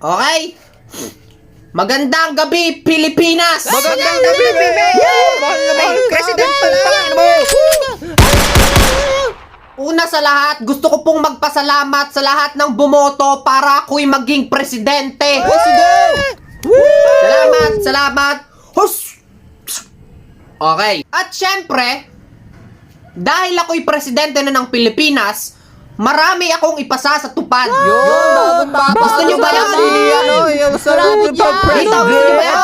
Okay? Magandang gabi, Pilipinas! Magandang gabi, President pala! Una sa lahat, gusto ko pong magpasalamat sa lahat ng bumoto para ako'y maging presidente. Salamat. Hus! Okay. At syempre, dahil ako'y presidente na ng Pilipinas, marami akong ipasa sa tupad. Gusto nyo ba yan? Gusto nyo ba yan?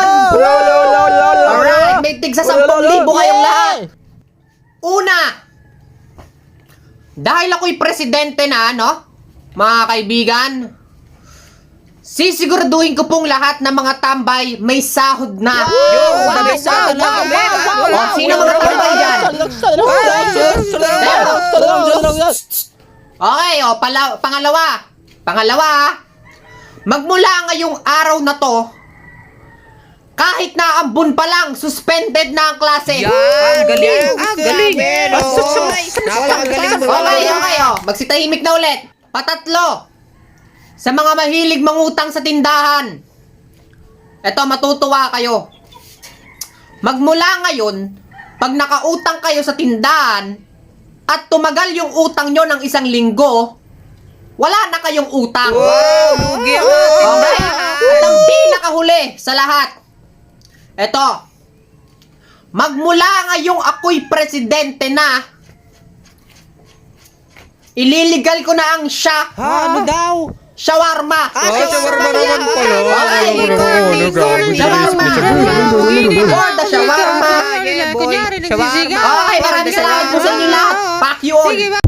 Alright, may tig sa 10,000 kayong lahat. Una, dahil ako'y presidente na, mga kaibigan, sisiguraduhin ko pong lahat ng mga tambay may sahod na. Sino mga tambay dyan? Okay, pangalawa, magmula ngayong araw na to, kahit na ambon pa lang, suspended na ang klase. Ang galing! Okay, magsitahimik na ulit. Patatlo, sa mga mahilig mangutang sa tindahan, eto, matutuwa kayo. Magmula ngayon, pag nakautang kayo sa tindahan, at tumagal yung utang nyo ng 1 linggo, wala na kayong utang. Okay? At ang pinakahuli sa lahat, eto, magmula ngayong ako'y presidente na, ililigal ko na ang Ano daw? shawarma. Shawarma naman pala. Shawarma. For the shawarma. Kunyari, nagsisigaw. Okay, maraming salamat po sa inyo lahat. Fuck you all.